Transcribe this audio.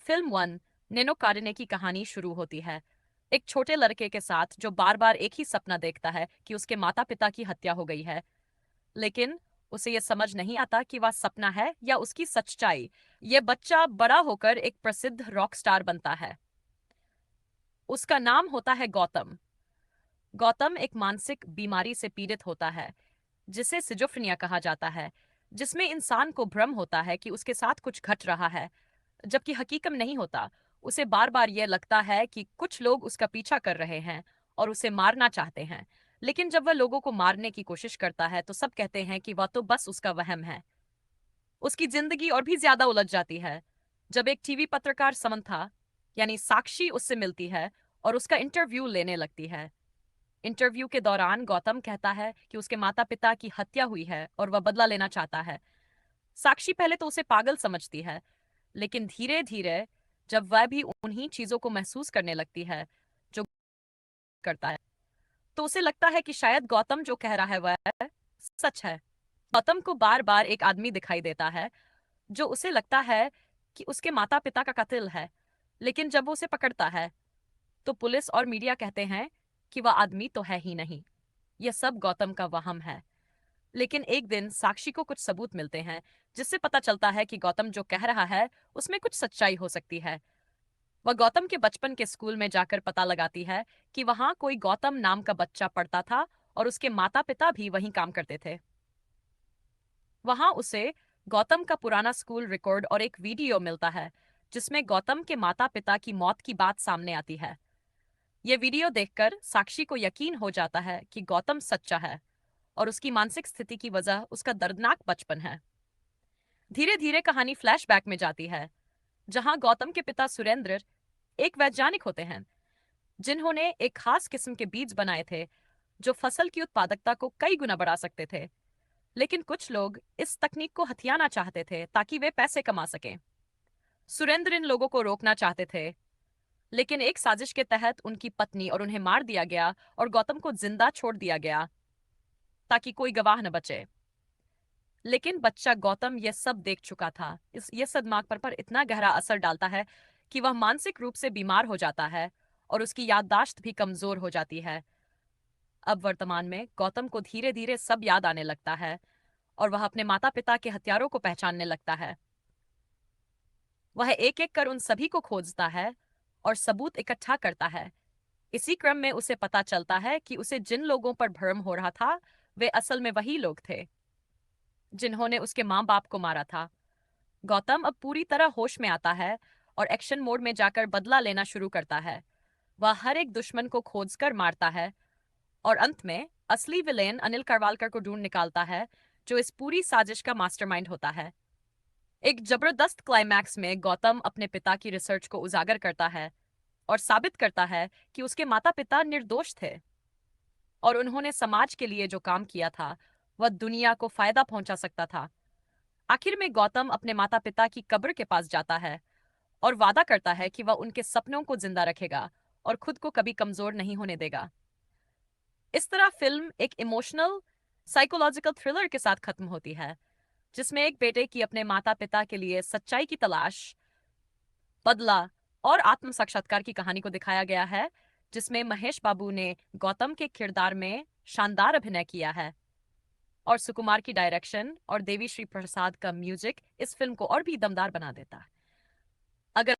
Film one नेनो कार्डिने की कहानी शुरू होती है एक छोटे लड़के के साथ जो बार बार एक ही सपना देखता है कि उसके माता पिता की हत्या हो गई है। लेकिन उसे यह समझ नहीं आता कि वह सपना है या उसकी सच्चाई। यह बच्चा बड़ा होकर एक प्रसिद्ध रॉक स्टार बनता है। उसका नाम होता है गौतम। गौतम एक मानसिक बीमारी से पीड़ित होता है जिसे सिजोफ्रेनिया कहा जाता है, जिसमें इंसान को भ्रम होता है कि उसके साथ कुछ घट रहा है जबकि हकीकत नहीं होता। उसे बार बार यह लगता है कि कुछ लोग उसका पीछा कर रहे हैं और उसे मारना चाहते हैं। लेकिन जब वह लोगों को मारने की कोशिश करता है तो सब कहते हैं कि वह तो बस उसका वहम है। उसकी जिंदगी और भी ज्यादा उलझ जाती है जब एक टीवी पत्रकार समंथा यानी साक्षी उससे मिलती है और उसका इंटरव्यू लेने लगती है। इंटरव्यू के दौरान गौतम कहता है कि उसके माता पिता की हत्या हुई है और वह बदला लेना चाहता है। साक्षी पहले तो उसे पागल समझती है, लेकिन धीरे धीरे जब वह भी उन्हीं चीजों को महसूस करने लगती है जो करता है, तो उसे लगता है कि शायद गौतम जो कह रहा है वह सच है। गौतम को बार बार एक आदमी दिखाई देता है जो उसे लगता है कि उसके माता पिता का कातिल है। लेकिन जब वो उसे पकड़ता है तो पुलिस और मीडिया कहते हैं कि वह आदमी तो है ही नहीं, यह सब गौतम का वहम है। लेकिन एक दिन साक्षी को कुछ सबूत मिलते हैं जिससे पता चलता है कि गौतम जो कह रहा है उसमें कुछ सच्चाई हो सकती है। वह गौतम के बचपन के स्कूल में जाकर पता लगाती है कि वहां कोई गौतम नाम का बच्चा पढ़ता था और उसके माता पिता भी वहीं काम करते थे। वहां उसे गौतम का पुराना स्कूल रिकॉर्ड और एक वीडियो मिलता है जिसमें गौतम के माता पिता की मौत की बात सामने आती है। यह वीडियो देखकर साक्षी को यकीन हो जाता है कि गौतम सच्चा है और उसकी मानसिक स्थिति की वजह उसका दर्दनाक बचपन है। धीरे धीरे कहानी फ्लैशबैक में जाती है जहां गौतम के पिता सुरेंद्र एक वैज्ञानिक होते हैं जिन्होंने एक खास किस्म के बीज बनाए थे जो फसल की उत्पादकता को कई गुना बढ़ा सकते थे। लेकिन कुछ लोग इस तकनीक को हथियाना चाहते थे ताकि वे पैसे कमा सकें। सुरेंद्र इन लोगों को रोकना चाहते थे, लेकिन एक साजिश के तहत उनकी पत्नी और उन्हें मार दिया गया और गौतम को जिंदा छोड़ दिया गया ताकि कोई गवाह न बचे। लेकिन बच्चा गौतम यह सब देख चुका था। यह सदमा पर इतना गहरा असर डालता है कि वह मानसिक रूप से बीमार हो जाता है और उसकी याददाश्त भी कमजोर हो जाती है। अब वर्तमान में गौतम को धीरे धीरे सब याद आने लगता है और वह अपने माता पिता के हत्यारों को पहचानने लगता है। वह एक एक कर उन सभी को खोजता है और सबूत इकट्ठा करता है। इसी क्रम में उसे पता चलता है कि उसे जिन लोगों पर भ्रम हो रहा था वे असल में वही लोग थे जिन्होंने उसके माँ बाप को मारा था। गौतम अब पूरी तरह होश में आता है और एक्शन मोड में जाकर बदला लेना शुरू करता है। वह हर एक दुश्मन को खोजकर मारता है और अंत में असली विलेन अनिल करवालकर को ढूंढ निकालता है जो इस पूरी साजिश का मास्टरमाइंड होता है। एक जबरदस्त क्लाइमैक्स में गौतम अपने पिता की रिसर्च को उजागर करता है और साबित करता है कि उसके माता पिता निर्दोष थे और उन्होंने समाज के लिए जो काम किया था वह दुनिया को फायदा पहुंचा सकता था। आखिर में गौतम अपने माता पिता की कब्र के पास जाता है और वादा करता है कि वह उनके सपनों को जिंदा रखेगा और खुद को कभी कमजोर नहीं होने देगा। इस तरह फिल्म एक इमोशनल साइकोलॉजिकल थ्रिलर के साथ खत्म होती है जिसमें एक बेटे की अपने माता पिता के लिए सच्चाई की तलाश, बदला और आत्म साक्षात्कार की कहानी को दिखाया गया है, जिसमें महेश बाबू ने गौतम के किरदार में शानदार अभिनय किया है और सुकुमार की डायरेक्शन और देवी श्री प्रसाद का म्यूजिक इस फिल्म को और भी दमदार बना देता है। अगर